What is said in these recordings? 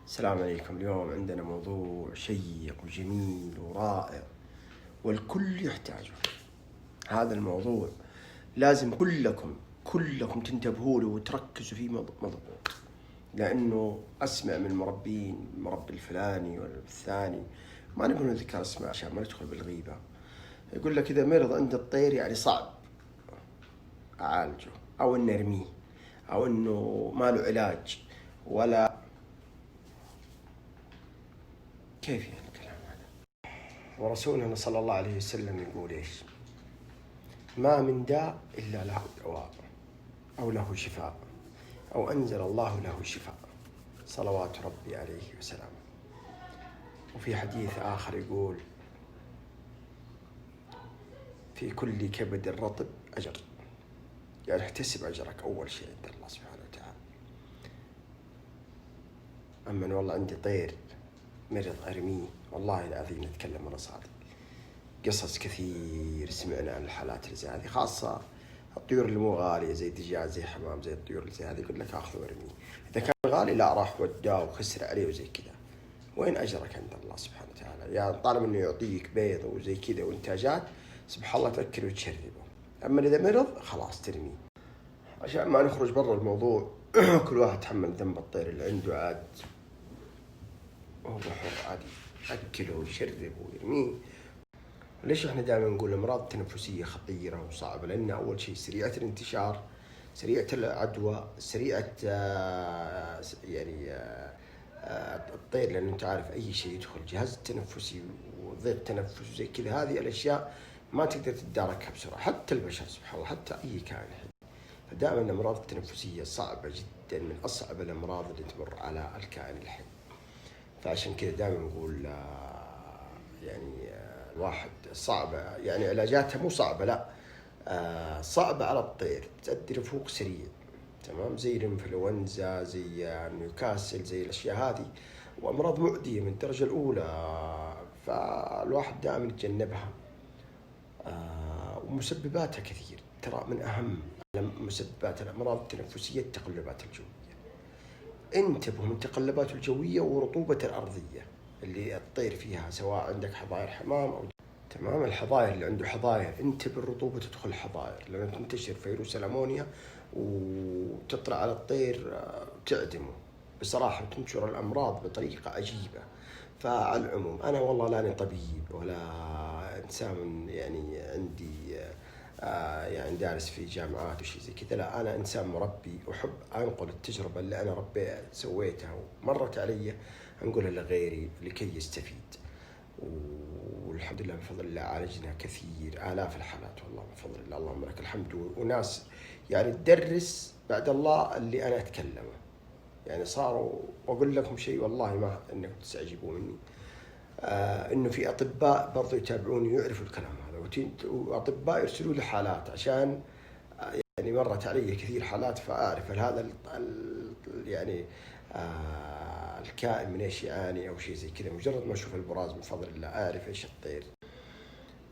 السلام عليكم. اليوم عندنا موضوع شيق وجميل ورائع والكل يحتاجه. هذا الموضوع لازم كلكم تنتبهوا له وتركزوا فيه مضبوط، لأنه أسمع من المربين، المربي الفلاني والثاني، ما نبغى نذكر أسماء عشان ما ندخل بالغيبة. يقول لك إذا مرض عند الطير يعني صعب أعالجه، أو إنه أرميه، أو إنه ما له علاج ولا. كيف يعني الكلام هذا؟ ورسولنا صلى الله عليه وسلم يقول إيش؟ ما من داء إلا له دواء أو له شفاء أو أنزل الله له شفاء، صلوات ربي عليه وسلامه. وفي حديث آخر يقول في كل كبد رطب أجر، يعني احتسب أجرك أول شيء عند الله سبحانه وتعالى. أما والله عندي طير مرض أرميه، والله العظيم نتكلم أنا صادق. قصص كثير سمعنا عن الحالات اللي زي هذه، خاصة الطيور اللي مو غالية زي الدجاج زي حمام زي الطيور اللي زي هذه، يقول لك أخذه وارميه. إذا كان غالي لا، راح وداه وخسر عليه وزي كذا. وين أجرك عند الله سبحانه وتعالى؟ يعني طالما إنه يعطيك بيض وزي كذا وإنتاجات، سبحان الله تأكل وتشربه. أما إذا مرض خلاص ترميه. عشان ما نخرج برا الموضوع كل واحد تحمل ذنب الطير اللي عنده، عاد وهو حر عادي، أكله ويشربه ويرميه. ليش احنا دائما نقول الامراض التنفسيه خطيره وصعبه؟ لان اول شيء سريعه الانتشار، سريعه العدوى، سريعه الطير، لان انت عارف اي شيء يدخل الجهاز التنفسي وضيق تنفس وزي كذا، هذه الاشياء ما تقدر تتداركها بسرعه، حتى البشر سبحان الله، حتى اي كائن حي. فدائما الامراض التنفسيه صعبه جدا، من اصعب الامراض اللي تمر على الكائن الحي. فعشان كذا دائما نقول الواحد صعبة، يعني علاجاتها مو صعبة، لا، صعبة على الطير، تؤدي لفوق سريع، تمام، زي الانفلونزا، زي نيوكاسل، زي الأشياء هذه، وأمراض معدية من الدرجة الأولى. فالواحد دائما يتجنبها. ومسبباتها كثير، ترى من أهم مسببات الأمراض التنفسية التقلبات الجوية. انتبهوا من التقلبات الجوية ورطوبة الأرضية اللي الطير فيها، سواء عندك حظاير حمام أو تمام. الحظاير اللي عنده حظاير، انتبه الرطوبة تدخل الحظاير، لأن تنتشر فيروس الأمونيا وتطلع على الطير تعدمه بصراحة، تنشر الأمراض بطريقة عجيبة. فعلى العموم أنا والله لاني طبيب ولا إنسان يعني عندي يعني دارس في جامعات وشي زي كذا، لا، أنا إنسان مربي وأحب أنقل التجربة اللي أنا سويتها ومرت علي، أنقلها لغيري لكي يستفيد. والحمد لله بفضل الله عالجنا كثير، آلاف الحالات والله بفضل الله، اللهم لك الحمد. وناس يعني تدرس بعد الله اللي أنا أتكلمه، يعني صاروا. وأقول لكم شيء والله ما إنكم تستعجبوا مني، إنه في أطباء برضو يتابعوني ويعرفوا الكلام هذا، وأطباء يرسلوا لي حالات عشان يعني مرت علي كثير حالات، فأعرف هذا يعني الكائن من ايش يعاني او شيء زي كذا. مجرد ما اشوف البراز بفضل الله اعرف ايش الطير.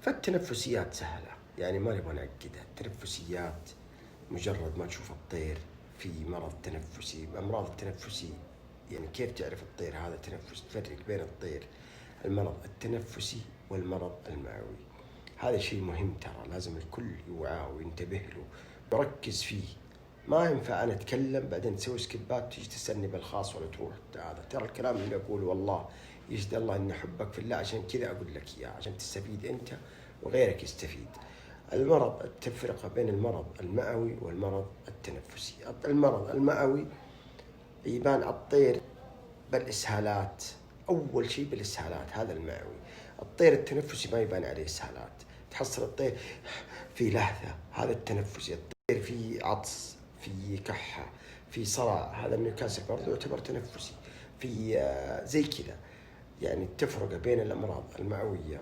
فالتنفسيات سهله، يعني ما نبغى نعقدها. التنفسيات مجرد ما تشوف الطير في مرض تنفسي، امراض التنفسي، يعني كيف تعرف الطير هذا تنفس؟ تفرق بين الطير المرض التنفسي والمرض المعوي. هذا شيء مهم، ترى لازم الكل يوعاه وينتبه له ويركز فيه. ما ينفع أنا أتكلم بعدين تسوي سكيبات تيجي تسألني بالخاص ولا تروح. هذا ترى الكلام اللي أقوله والله يجزي الله إن أحبك في الله، عشان كذا أقول لك إياه، عشان تستفيد أنت وغيرك يستفيد. المرض، التفرقة بين المرض المعوي والمرض التنفسي. المرض المعوي يبان على الطير بالإسهالات، أول شيء بالإسهالات، هذا المعوي. الطير التنفسي ما يبان عليه إسهالات، تحصل الطير في لهثة، هذا التنفسي. الطير في عطس، في كحة، في صرع، هذا النيوكاسل برضو يعتبر تنفسي، في زي كذا. يعني التفرقة بين الأمراض المعوية.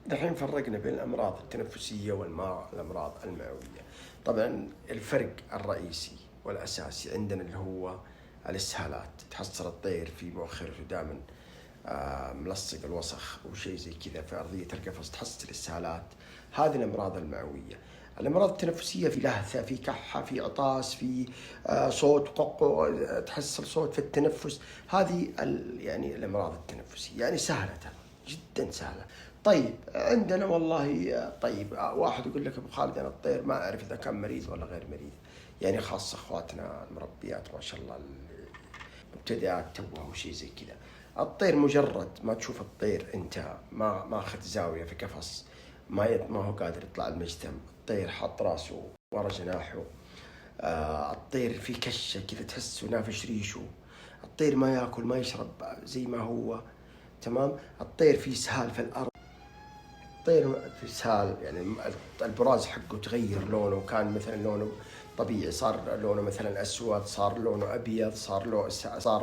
دحين فرقنا بين الأمراض التنفسية والأمراض المعوية. طبعا الفرق الرئيسي والأساسي عندنا اللي هو الإسهالات. تحصل الطير في مؤخرته دائما ملصق الوسخ وشيء زي كذا في أرضية القفص، تحصل الإسهالات، هذه الأمراض المعوية. الأمراض التنفسية في لهثة، في كحة، في عطاس، في صوت قق، تحصل صوت في التنفس. هذه يعني الأمراض التنفسية يعني سهلة جدا سهلة. طيب عندنا والله طيب واحد يقول لك أبو خالد أنا الطير ما أعرف إذا كان مريض ولا غير مريض، يعني خاصة أخواتنا المربيات ما شاء الله مبتدئات توهم وشي زي كذا. الطير مجرد ما تشوف الطير انت ما اخذ زاويه في قفص، ما هو قادر يطلع المجتمع، الطير حط راسه ورا جناحه، الطير في كشه كذا تحسه نافش ريشه، الطير ما ياكل ما يشرب زي ما هو تمام، الطير في اسهال في الارض، الطير في اسهال يعني البراز حقه تغير لونه، كان مثلا لونه طبيعي صار لونه مثلا اسود، صار لونه ابيض، صار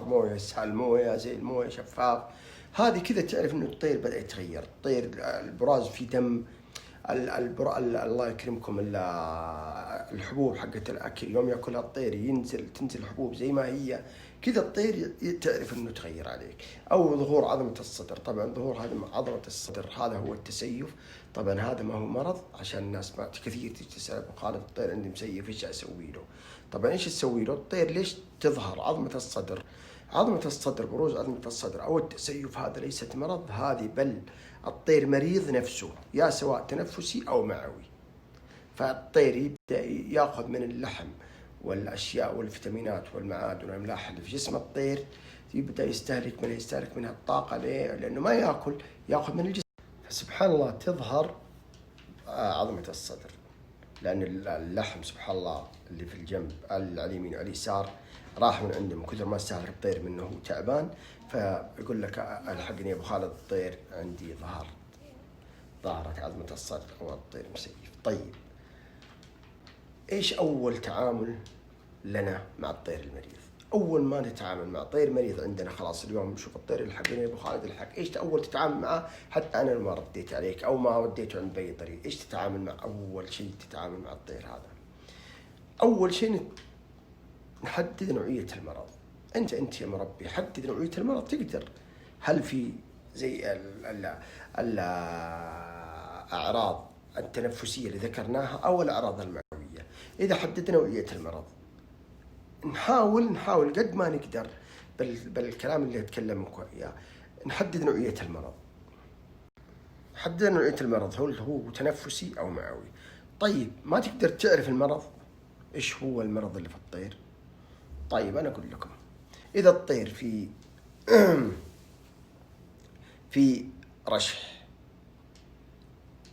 مويه اسهال مويه زي المويه شفاف. هذه كذا تعرف انه الطير بدأ يتغير. الطير البراز في دم، الله يكرمكم الحبوب حقت الاكل يوم ياكلها الطير تنزل الحبوب زي ما هي كذا، الطير تعرف انه تغير عليك. او ظهور عظمه الصدر، طبعا ظهور عظمه الصدر هذا هو التسيف. طبعا هذا ما هو مرض، عشان الناس ما كثير تيجي تسال وقالت الطير عندي مسيف ايش اسوي له؟ طبعا ايش تسوي له؟ الطير ليش تظهر عظمه الصدر؟ عظمه الصدر، بروز عظمه الصدر او التسيف هذا ليست مرض، هذه بل الطير مريض نفسه، يا سواء تنفسي او معوي. فالطير يبدأ ياخذ من اللحم والاشياء والفيتامينات والمعادن والاملاح اللي في جسم الطير، يبدأ يستهلك منها الطاقة. ليه؟ لأنه ما ياخذ من الجسم. فسبحان الله تظهر عظمة الصدر، لأن اللحم سبحان الله اللي في الجنب على اليمين وعلى اليسار راح من عنده من كثر ما استهلك الطير منه هو تعبان، فيقول لك الحقني يا ابو خالد الطير عندي ظهرت عظمة الصدر او الطير مسيف. طيب ايش اول تعامل لنا مع الطير المريض؟ اول ما نتعامل مع طير مريض عندنا خلاص اليوم نشوف الطير الحقني يا ابو خالد الحق، ايش اول تتعامل معه؟ حتى انا ما رديت عليك او ما وديته عند باي طريق، ايش تتعامل مع اول شيء تتعامل مع الطير هذا؟ اول شيء نحدد نوعية المرض. انت يا مربي حدد نوعية المرض تقدر. هل في زي الاعراض التنفسية اللي ذكرناها او الاعراض المعوية؟ اذا حددنا نوعية المرض نحاول قد ما نقدر بالكلام اللي اتكلم اياه نحدد نوعية المرض. حددنا نوعية المرض، هل هو تنفسي او معوي؟ طيب ما تقدر تعرف المرض، ايش هو المرض اللي في الطير؟ طيب أنا أقول لكم، إذا الطير في رشح،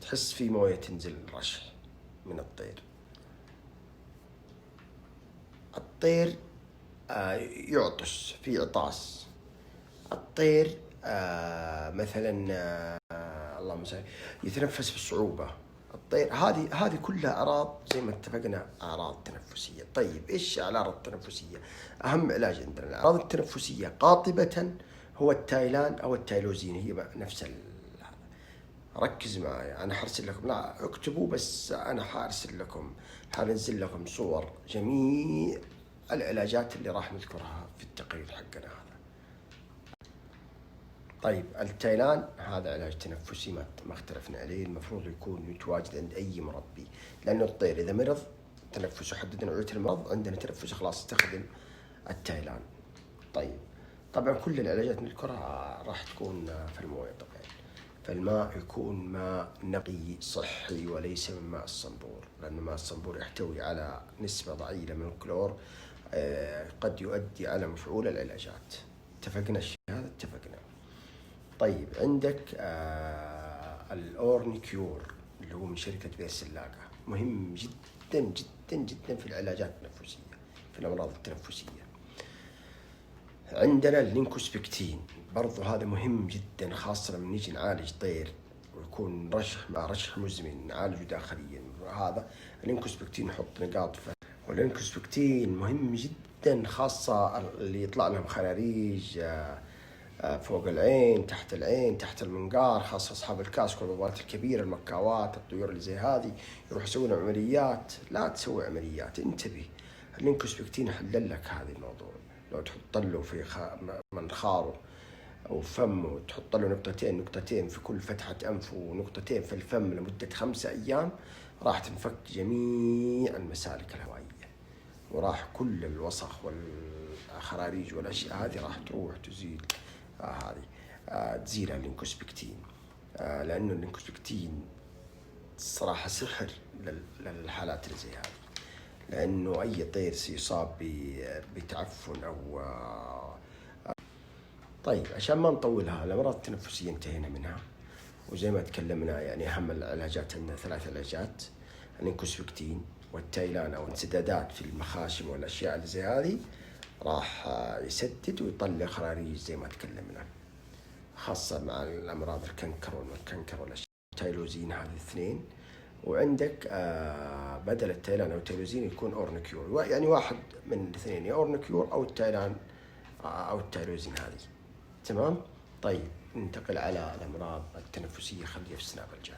تحس في موية تنزل رشح من الطير يعطش، في عطاس، الطير مثلا اللهم صل، يتنفس بصعوبة، الطير هذه كلها أعراض زي ما اتفقنا أعراض تنفسية. طيب إيش الأعراض التنفسية؟ أهم علاج عندنا الأعراض التنفسية قاطبة هو التايلان أو التايلوزين، هي نفس ركز معي، أنا حرسل لكم، لا اكتبوا بس، أنا حارسل لكم، حنزل لكم صور جميع العلاجات اللي راح نذكرها في التقرير حقنا هذا. طيب التايلان هذا علاج تنفسي ما اختلفنا عليه، المفروض يكون متواجد عند أي مربي، لأنه الطير إذا مرض تنفسه، حددنا نوعية المرض عندنا تنفسه، خلاص استخدم التايلان. طيب طبعا كل العلاجات نذكرها راح تكون في المويه، طبعا فالماء يكون ماء نقي صحي وليس من ماء الصنبور، لأن ماء الصنبور يحتوي على نسبة ضئيلة من الكلور قد يؤدي على مفعول العلاجات. اتفقنا الشيء هذا؟ اتفقنا. طيب عندك الأورنيكيور اللي هو من شركة بيرسلاقة، مهم جدا جدا جدا في العلاجات التنفسية، في الأمراض التنفسية. عندنا اللينكوسبكتين برضو هذا مهم جدا، خاصة لما نيجي نعالج طير ويكون رشح مزمن نعالجه داخليا، هذا اللينكوسبكتين نحط نقاط واللينكوسبكتين مهم جدا، خاصة اللي يطلع لهم خراريج فوق العين، تحت العين، تحت المنقار، خاصة أصحاب الكاسكو والبابات الكبيرة، المكاوات، الطيور اللي زي هذه يروح يسوون عمليات. لا تسوي عمليات، انتبه، اللينكوسبكتين يحل لك هذا الموضوع. لو تحط له في منخاره أو فمه، تحط له نقطتين في كل فتحة أنف ونقطتين في الفم لمدة 5 أيام، راح تنفك جميع المسالك الهوائية، وراح كل الوسخ والخراريج والأشياء هذه راح تروح تزيل هذه تزيلها اللينكوسبكتين. لأنه اللينكوسبكتين صراحة سحر للحالات اللي زي هذه، لأنه أي طير سيصاب بتعفن أو طيب عشان ما نطولها، الأمراض التنفسية انتهينا منها، وزي ما تكلمنا يعني أهم العلاجات عندنا 3 علاجات: اللينكوسبكتين والتايلان أو انسدادات في المخاشم والأشياء اللي زي هذه راح يسدد ويطلع خراريج زي ما تكلمنا، خاصة مع الأمراض الكنكرون والكنكر والأشياء. تايلوزين هذه 2، وعندك بدل التايلان أو التايلوزين يكون أورنيكيور، يعني واحد من الاثنين، يا أورنيكيور أو التايلان أو التايلوزين هذه. تمام؟ طيب ننتقل على الأمراض التنفسية، خليها في السناب الجاي.